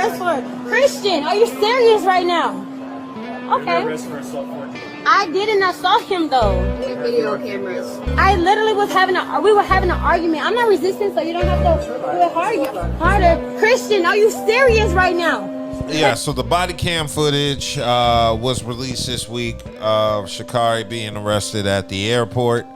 arrest for Christian. Are you serious right now? Okay. I didn't assault him though. We have video cameras. I literally was we were having an argument. I'm not resisting, so you don't have to do it harder. Christian, are you serious right now? Yeah, so the body cam footage was released this week of Sha'Carri being arrested at the airport.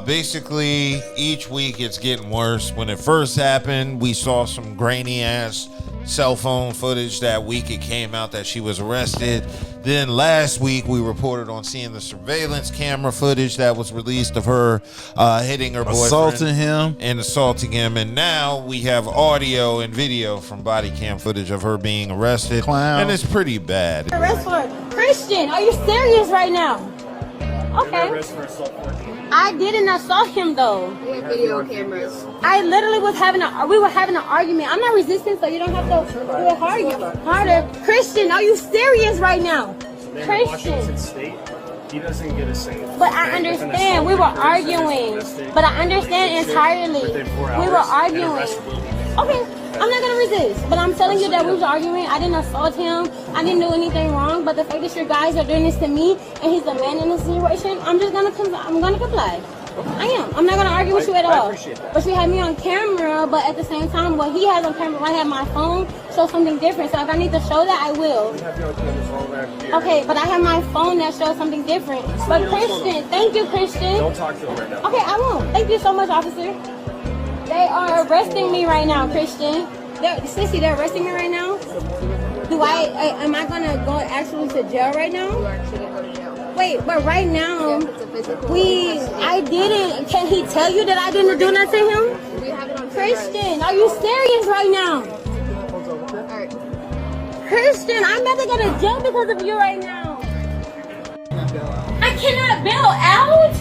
Basically, each week it's getting worse. When it first happened, we saw some grainy ass cell phone footage that week it came out that she was arrested. Then last week we reported on seeing the surveillance camera footage that was released of her hitting her boyfriend, assaulting him, and now we have audio and video from body cam footage of her being arrested. And it's pretty bad. Arrest for Christian, are you serious right now? Okay. I didn't assault him though. We have video cameras. I literally was we were having an argument. I'm not resisting, so you don't have to do it harder. Christian, are you serious right now? Christian. He doesn't get a single. But I understand. We were arguing. But I understand entirely. We were arguing. Okay, I'm not gonna resist. But I'm telling you that we was arguing. I didn't assault him. I didn't do anything wrong. But the fact that you guys are doing this to me and he's the man in this situation, I'm gonna comply. I am. I'm not gonna argue with you at all. But you had me on camera. But at the same time, what he has on camera, I have my phone, shows something different. So if I need to show that, I will. Okay, but I have my phone that shows something different. But Christian, thank you, Christian. Don't talk to him right now. Okay, I won't. Thank you so much, officer. They are arresting me right now, Christian. Sissy, they're arresting me right now. Am I gonna go actually to jail right now? You are actually going to go to jail. Wait, but right now, I didn't. Can he tell you that I didn't do that to him? We have it on Christian, are you serious right now? Alright. Christian, I'm about to go to jail because of you right now. I cannot bail out?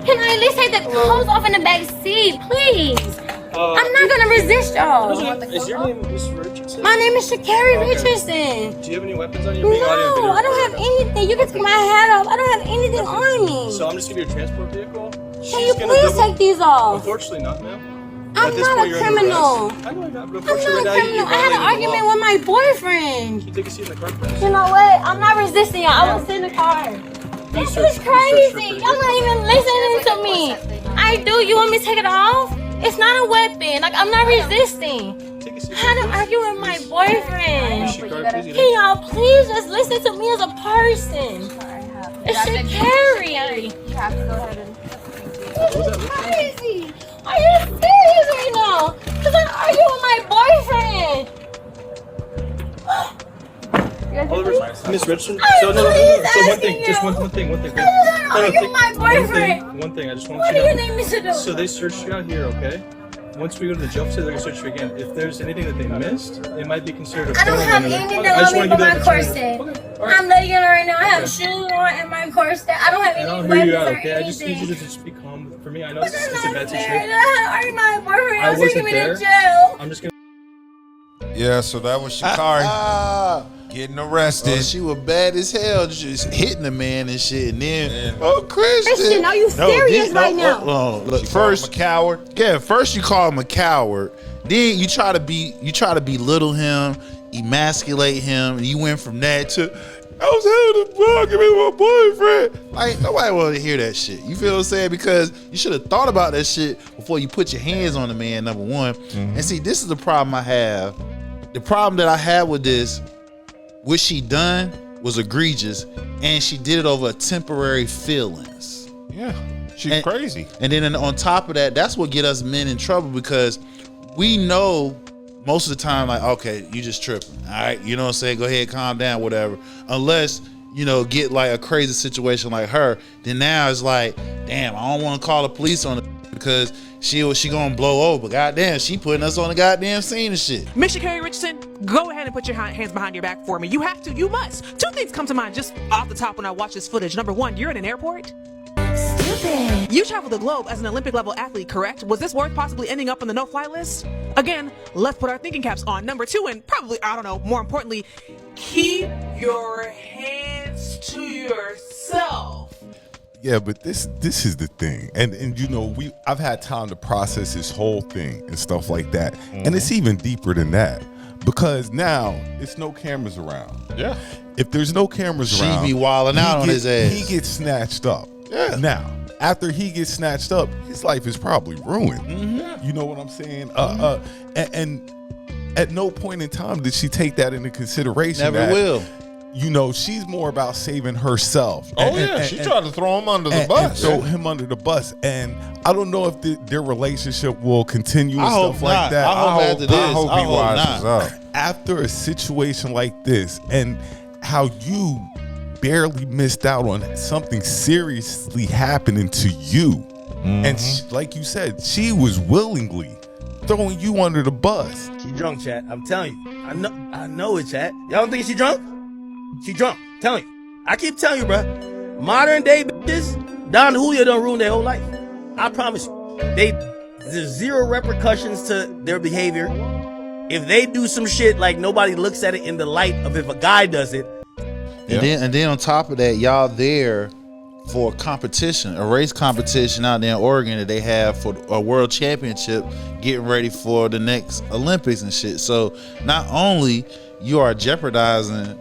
Can I at least take the clothes off in the back seat, please? I'm not gonna resist y'all. Is your name Miss Richardson? My name is Sha'Carri Richardson. Do you have any weapons on you? No, I don't have anything. You can take my hat off. I don't have anything on me. So I'm just giving you a transport vehicle? Can you please take these off? Unfortunately not, ma'am. I'm not a criminal. I know you're not, but I'm not a unfortunately criminal. I had an argument with my boyfriend. You take a seat in the car, please. You know what? I'm not resisting y'all. I will sit in the car. This is crazy. Y'all not even listening to me. I do. You want me to take it off? It's not a weapon. Like, I'm not resisting. I had to argue with my boyfriend. Can y'all please just listen to me as a person? It's Sha'Carri. You have to go ahead and... This is crazy. Are you serious right now? Because I argue with my boyfriend. Miss Richardson? So one thing, just one thing. Argue with my boyfriend. One thing, I just want What you do to you know. need me to do? So they searched you out here, okay? Once we go to the jail facility, they're going to search you again. If there's anything that they missed, it might be considered a I don't felony have under- anything Okay, I just on me wanna but give my you the corset. opportunity. Okay, all right. I'm letting you know right now. I have shoes on and my corset. I don't have And any I'll weapons hear you out, or okay? I just need you anything. to just be calm. For me, I know But it's a that's not bad fair. situation. I had to argue with my boyfriend. I I was taking wasn't me there. to jail. I'm just going to... Yeah, so that was Sha'Carri getting arrested. She was bad as hell, just hitting the man and shit. And then, Christian, are you serious right now? Look, She first, called him a coward. yeah, first you call him a coward. Then you try to belittle him, emasculate him, and you went from that to I was having an argument with my boyfriend. Like, nobody wanted to hear that shit. You feel what I'm saying? Because you should have thought about that shit before you put your hands on the man, number one. And see, this is the problem I have. The problem that I have with this, what she done was egregious, and she did it over temporary feelings. Yeah, she's crazy. And then on top of that, that's what get us men in trouble, because we know most of the time, like, okay, you just tripping, all right? You know what I'm saying? Go ahead, calm down, whatever. Unless, you know, get like a crazy situation like her, then now it's like, damn, I don't want to call the police on it because she gonna blow over. Goddamn, she putting us on the goddamn scene and shit. Miss Sha'Carri Richardson, go ahead and put your hands behind your back for me. You have to, you must. Two things come to mind just off the top when I watch this footage. Number one, you're in an airport. Stupid. You travel the globe as an Olympic level athlete, correct? Was this worth possibly ending up on the no-fly list? Again, let's put our thinking caps on. Number two, and probably, I don't know, more importantly, keep your hands to yourself. Yeah, but this is the thing, and you know, I've had time to process this whole thing and stuff like that, and it's even deeper than that. because now it's no cameras around. Yeah. If there's no cameras She around, be wilding out on his ass. He gets snatched up. Yeah. Now, after he gets snatched up, his life is probably ruined. Mm-hmm. You know what I'm saying? And at no point in time did she take that into consideration. Never that, will. You know, she's more about saving herself. She tried to throw him under the bus. And throw him under the bus. And I don't know if their relationship will continue and I hope stuff like not. that. I hope after this. I hope I he hope wises not. up. After a situation like this, and how you barely missed out on something seriously happening to you, and like you said, she was willingly throwing you under the bus. She drunk, chat. I'm telling you. I know it, chat. Y'all don't think she drunk? She drunk. I'm telling you. I keep telling you, bro. Modern day bitches, Don Julio done ruined their whole life. I promise you. There's zero repercussions to their behavior. If they do some shit, like nobody looks at it in the light of if a guy does it. And then on top of that, y'all there for a competition, a race competition out there in Oregon that they have for a world championship, getting ready for the next Olympics and shit. So not only you are jeopardizing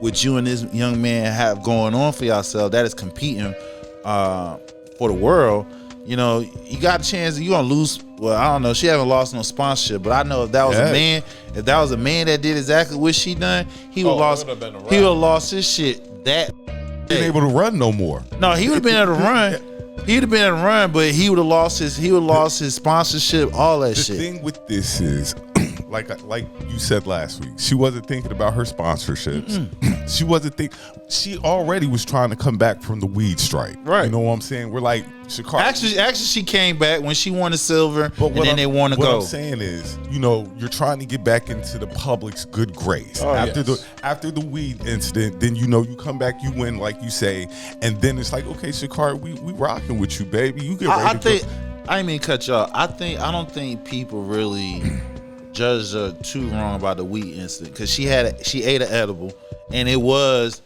what you and this young man have going on for yourself, that is competing for the world. You know, you got a chance. You gonna lose. Well, I don't know. She haven't lost no sponsorship, but I know if that was a man, that did exactly what she done, he would have lost his shit. That Ain't able to run no more. no, he would have been able to run. He'd have been able to run, but he would have lost his sponsorship, all that The shit. thing with this is, like you said last week, she wasn't thinking about her sponsorships. She wasn't she already was trying to come back from the weed strike. Right. You know what I'm saying? We're like, Sha'Carri. Actually, she came back when she won the silver, But and then they won to what go. I'm saying is, you know, you're trying to get back into the public's good grace. After the weed incident, then you know you come back, you win, like you say, and then it's like, okay, Sha'Carri, we rocking with you, baby. You get ready I to think go. I didn't mean to cut you off. I don't think people really judged her too wrong about the weed incident, because she ate an edible, and it was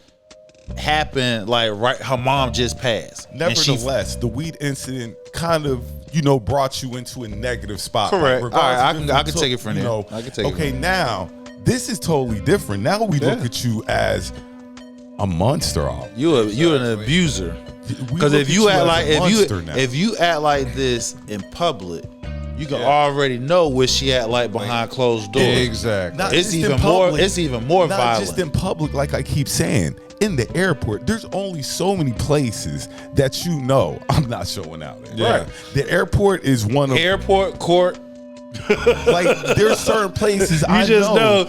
happened like right. Her mom just passed. Nevertheless, the weed incident kind of, you know, brought you into a negative spot. Correct. Like, all right, regardless I if can you take it from you there. know, I can take it. okay, now this is totally different. Now we look at you as a monster. You're an abuser. Because if you act like if you act like this in public, you can already know what she act like behind closed doors. Exactly. Not It's just in even more. public. It's even more Not violent. just in public, like I keep saying. In the airport, there's only so many places that you know I'm not showing out in. Yeah. Right. The airport is one of Airport, court. like there's certain places You I just know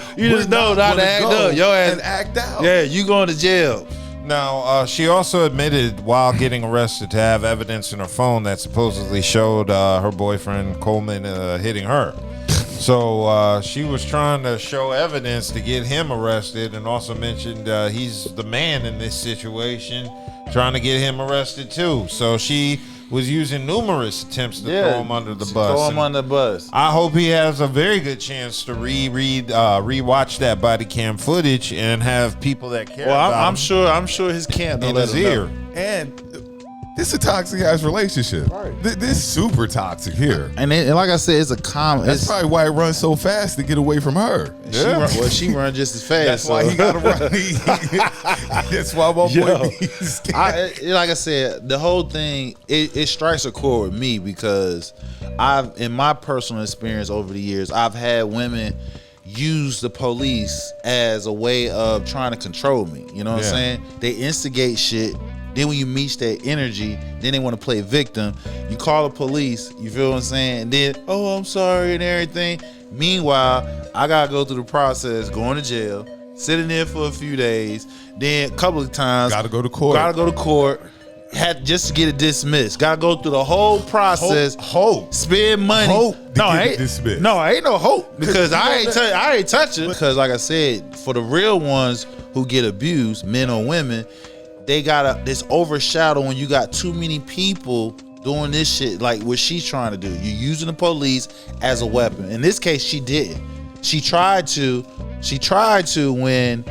not to act go up. Your ass and act out. Yeah, you going to jail. Now, she also admitted while getting arrested to have evidence in her phone that supposedly showed her boyfriend Coleman hitting her. So she was trying to show evidence to get him arrested, and also mentioned he's the man in this situation, trying to get him arrested too. So she was using numerous attempts to throw him under the bus. Throw him under the bus. I hope he has a very good chance to rewatch that body cam footage and have people that care Well, about I'm sure his camp don't in let his him ear. know. And this is a toxic ass relationship. Right. This super toxic here. And like I said, it's a common. That's probably why it runs so fast to get away from her. She run just as fast. That's why he got to run. That's why my boy needs like I said, the whole thing it strikes a chord with me, because in my personal experience over the years, I've had women use the police as a way of trying to control me. You know what I'm saying? They instigate shit. Then when you meet that energy, then they want to play victim. You call the police, you feel what I'm saying? And then, oh, I'm sorry and everything. Meanwhile, I got to go through the process, going to jail, sitting there for a few days. Then a couple of times. Got to go to court. Had just to get it dismissed. Got to go through the whole process. Hope. Spend money. Dismissed. No, ain't no hope, because I ain't touch it. Because like I said, for the real ones who get abused, men or women, they got this overshadow when you got too many people doing this shit, like what she's trying to do. You're using the police as a weapon. In this case, she didn't. She tried to when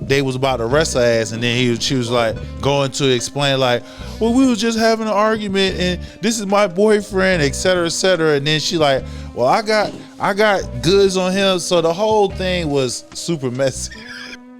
they was about to arrest her ass, and then she was like going to explain like, well, we was just having an argument, and this is my boyfriend, et cetera, and then she like, well, I got goods on him, so the whole thing was super messy.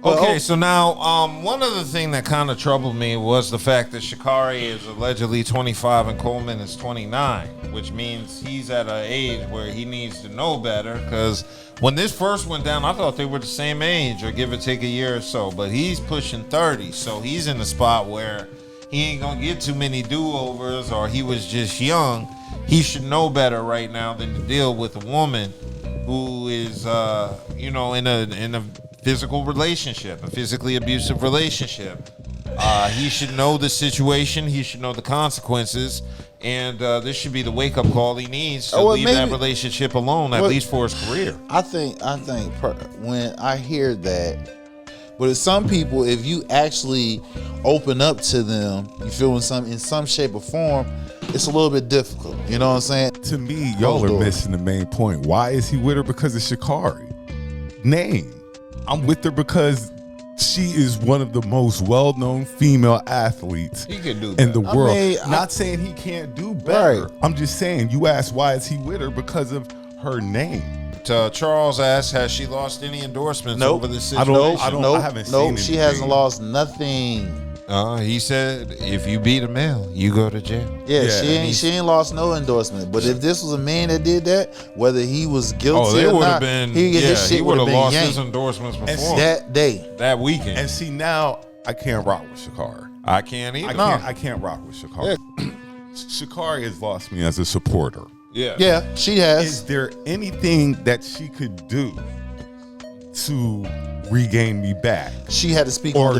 Okay, so now one other thing that kind of troubled me was the fact that Sha'Carri is allegedly 25 and Coleman is 29, which means he's at an age where he needs to know better, because when this first went down, I thought they were the same age, or give or take a year or so, but he's pushing 30, so he's in a spot where he ain't gonna get too many do-overs, or he was just young. He should know better right now than to deal with a woman who is, in a physical relationship, a physically abusive relationship. He should know the situation. He should know the consequences. And this should be the wake-up call he needs to leave that relationship alone, at least for his career. I think when I hear that, but some people, if you actually open up to them, you feel in some shape or form, it's a little bit difficult. You know what I'm saying? To me, y'all are missing the main point. Why is he with her? Because of Sha'Carri. Name. I'm with her because she is one of the most well-known female athletes in the world. I mean, not saying he can't do better. Right. I'm just saying, you asked why is he with her, because of her name. Charles asked, has she lost any endorsements over this situation? I haven't seen anything. She hasn't lost nothing. He said, if you beat a male, you go to jail. Yeah, she ain't lost no endorsement. But if this was a man that did that, whether he was guilty or not, he would have lost his endorsements before that day, that weekend. And see, now I can't rock with Sha'Carri. I can't either. I can't rock with Sha'Carri. Yeah. Sha'Carri has lost me as a supporter. Yeah, she has. Is there anything that she could do to regain me back? She had to speak y'all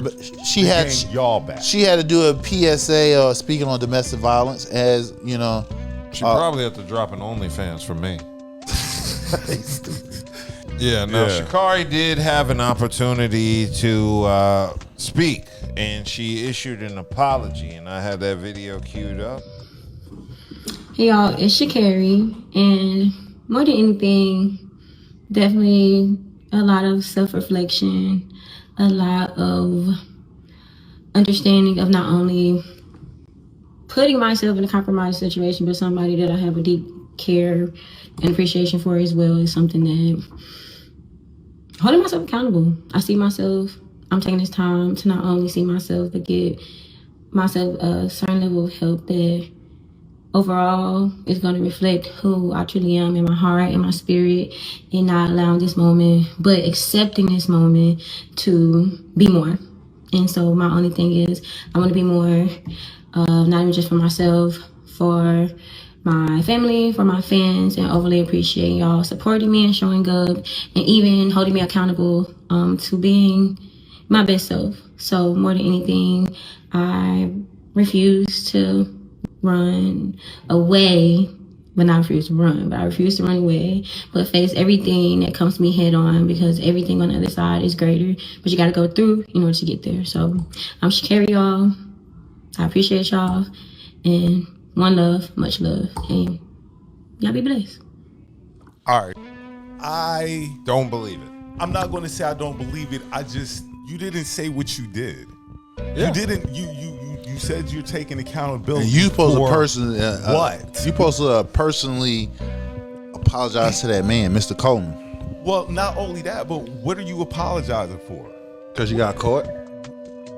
back. She had to do a PSA speaking on domestic violence, as you know. She probably have to drop an OnlyFans for me. Sha'Carri did have an opportunity to speak, and she issued an apology, and I had that video queued up. Hey y'all, it's Sha'Carri, and more than anything, definitely a lot of self-reflection, a lot of understanding of not only putting myself in a compromised situation, but somebody that I have a deep care and appreciation for as well is something that holding myself accountable. I see myself, I'm taking this time to not only see myself, but give myself a certain level of help that overall is going to reflect who I truly am in my heart and my spirit, and not allowing this moment, but accepting this moment to be more. And so my only thing is I want to be more, not even just for myself, for my family, for my fans, and overly appreciate y'all supporting me and showing up and even holding me accountable to being my best self. So more than anything, I refuse to run away, but not refuse to run, but I refuse to run away, but face everything that comes to me head on, because everything on the other side is greater, but you got to go through in order to get there. So I'm Sha'Carri, y'all. I appreciate y'all, and one love, much love, and y'all be blessed. All right. I don't believe it. I'm not going to say I don't believe it. You didn't say what you did. Yeah. You didn't. You said you're taking accountability. And you supposed for to personally what? You supposed to personally apologize to that man, Mr. Coleman. Well, not only that, but what are you apologizing for? Because you got caught.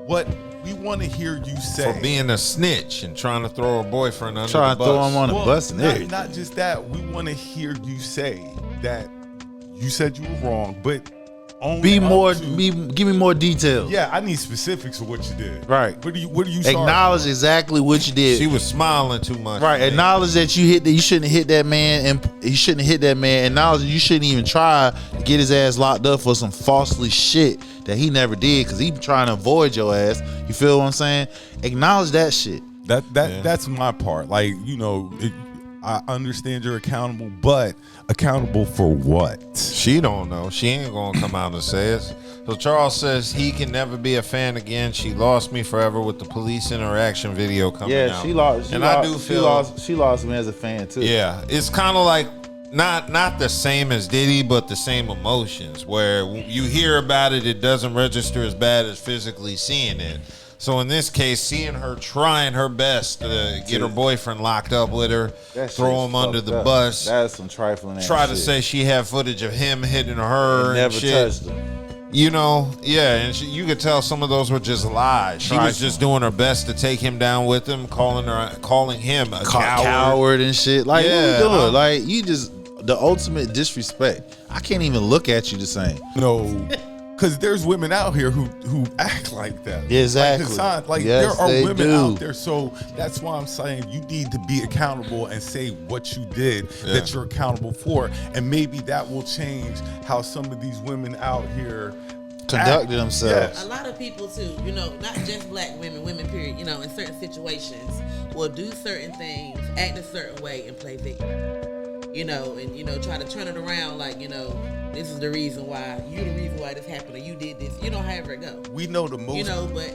What we want to hear you say, for being a snitch and trying to throw a boyfriend under trying the bus. to throw him on the bus and everything. Not just that. We want to hear you say that you said you were wrong, but give me more details. Yeah, I need specifics of what you did. Right. What do you acknowledge exactly what you did? She was smiling too much. Right. Acknowledge that you shouldn't have hit that man, and you shouldn't have hit that man. Acknowledge that you shouldn't even try to get his ass locked up for some falsely shit that he never did, because he trying to avoid your ass. You feel what I'm saying? Acknowledge that shit. That's my part. Like, I understand you're accountable, but accountable for what? She don't know. She ain't gonna come out and say it. So Charles says he can never be a fan again. She lost me forever with the police interaction video coming out. Yeah, she lost. I do feel she lost me as a fan too. Yeah, it's kind of like not the same as Diddy, but the same emotions. Where you hear about it, it doesn't register as bad as physically seeing it. So in this case, seeing her trying her best to get her boyfriend locked up with her, throw him under the bus. That's some trifling ass Try to shit. say she had footage of him hitting her. Never and shit. touched her. You know, yeah, and you could tell some of those were just lies. She was just doing her best to take him down with him, calling him a coward and shit. Like, what Yeah, you doing? Like, you just the ultimate disrespect. I can't even look at you the same. No, because there's women out here who act like that. Exactly. Like, Hassan, like Yes, there are they women do. out there. So that's why I'm saying you need to be accountable and say what you did that you're accountable for, and maybe that will change how some of these women out here Conducted themselves. A lot of people too, you know, not just black women, women period, you know, in certain situations will do certain things, act a certain way and play victim. You know, and you know, try to turn it around like, you know, this is the reason why, you the reason why this happened, or you did this, you know, however it go. We know the most. You know, but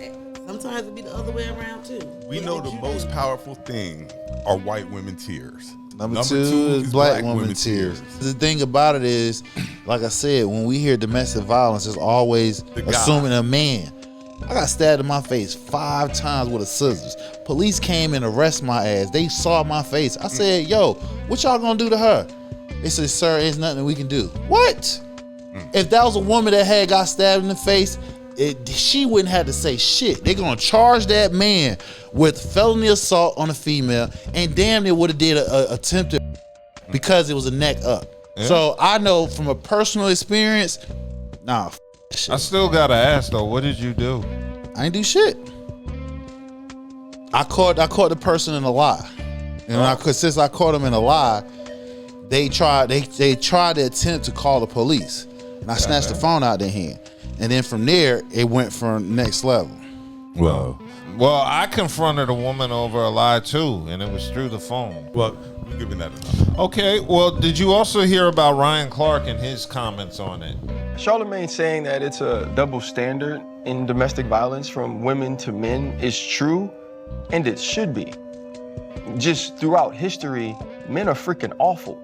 sometimes it'll be the other way around too. We know the most powerful thing are white women tears. Number two is black woman tears. The thing about it is, like I said, when we hear domestic violence, it's always assuming a man. I got stabbed in my face 5 times with a scissors. Police came and arrested my ass. They saw my face. I said, yo, what y'all gonna do to her? They said, sir, there's nothing we can do. What? If that was a woman that got stabbed in the face, she wouldn't have to say shit. They're gonna charge that man with felony assault on a female, and damn near would have did a attempted because it was a neck up. Yeah. So I know from a personal experience, nah. Shit. I still gotta ask though, what did you do? I ain't do shit. I caught the person in a lie, and since I caught him in a lie, they tried to attempt to call the police, and I snatched the phone out their hand. And then from there, it went from next level. Well, I confronted a woman over a lie too, and it was through the phone. Well, we're giving that enough. Okay, well, did you also hear about Ryan Clark and his comments on it? Charlamagne saying that it's a double standard in domestic violence from women to men is true, and it should be. Just throughout history, men are freaking awful.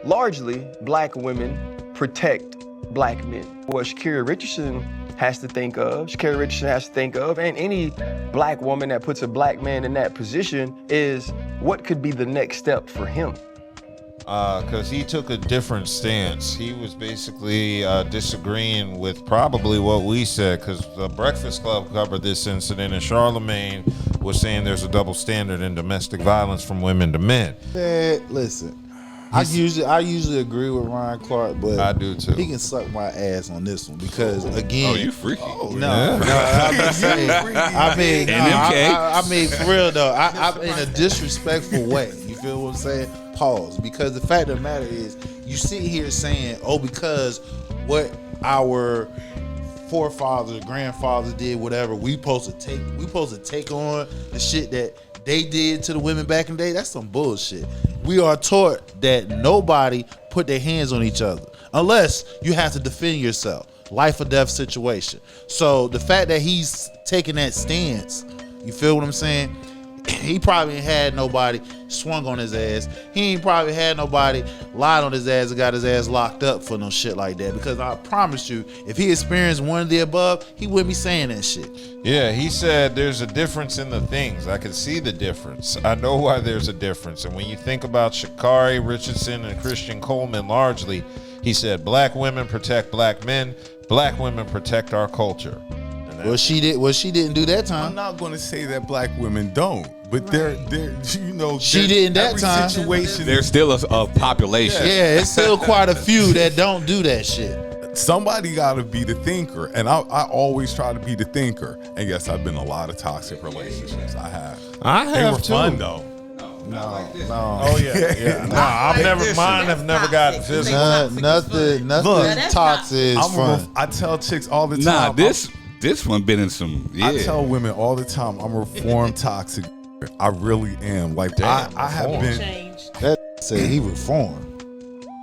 Largely, black women protect black men. What Sha'Carri Richardson has to think of, and any black woman that puts a black man in that position, is what could be the next step for him. Because he took a different stance. He was basically disagreeing with probably what we said, because the Breakfast Club covered this incident, and Charlamagne was saying there's a double standard in domestic violence from women to men. Listen. I usually agree with Ryan Clark, but I do too. He can suck my ass on this one because again, Oh, you freaky? I'm just saying. I mean, for real though, I'm in a disrespectful way. You feel what I'm saying? Pause. Because the fact of the matter is, you sit here saying, "Oh, because what our forefathers, grandfathers did, whatever, we supposed to take on the shit that they did to the women back in the day." That's some bullshit. We are taught that nobody put their hands on each other unless you have to defend yourself, life or death situation. So the fact that he's taking that stance, you feel what I'm saying? He probably ain't had nobody swung on his ass. He ain't probably had nobody lied on his ass and got his ass locked up for no shit like that. Because I promise you, if he experienced one of the above, he wouldn't be saying that shit. Yeah, he said there's a difference in the things. I can see the difference. I know why there's a difference. And when you think about Sha'Carri Richardson and Christian Coleman largely, he said black women protect black men, black women protect our culture. Well, she didn't do that time. I'm not going to say that black women don't, but they're you know, she didn't that every time. Situation, There's still a population. Yeah, it's still quite a few that don't do that shit. Somebody got to be the thinker, and I always try to be the thinker. And yes, I've been in a lot of toxic relationships. I have. They were too. fun though. No. Oh yeah. No, mine have never gotten physical. Nothing toxic is fun. I tell chicks all the Nah, time. this one been in some. Yeah. I tell women all the time, I'm reformed toxic. I really am. Like I have been. That say he reformed.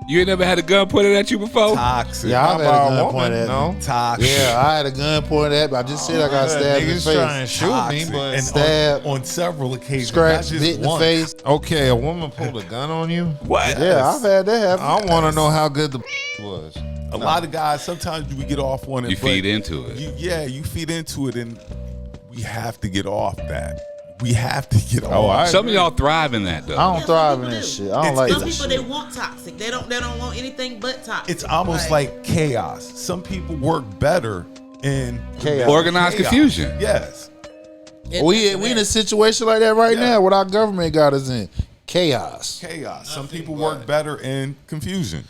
You ain't never had a gun pointed at you before? Toxic. Yeah, I've had a about gun a woman? pointed at me. No. Toxic. Yeah, I had a gun pointed at me. I just said I got stabbed in the Niggas trying to face. shoot me, Toxic. but And Stab, on several occasions, scratch, not just bit in the once. face. okay, a woman pulled a gun on you. What? Yeah, I've had that happen. I want to know how good the was. A lot of guys, sometimes we get off on it. You but feed into it. You feed into it, and we have to get off that. We have to get off. Some of y'all thrive in that though. I don't Yeah, thrive some in that people shit. do. I don't like Some that people shit. they want toxic. They don't want anything but toxic. It's almost like chaos. Some people work better in Chaos. Organized confusion. Yes. We in a situation like that right now. What our government got us in chaos. Chaos. Some people work better in confusion.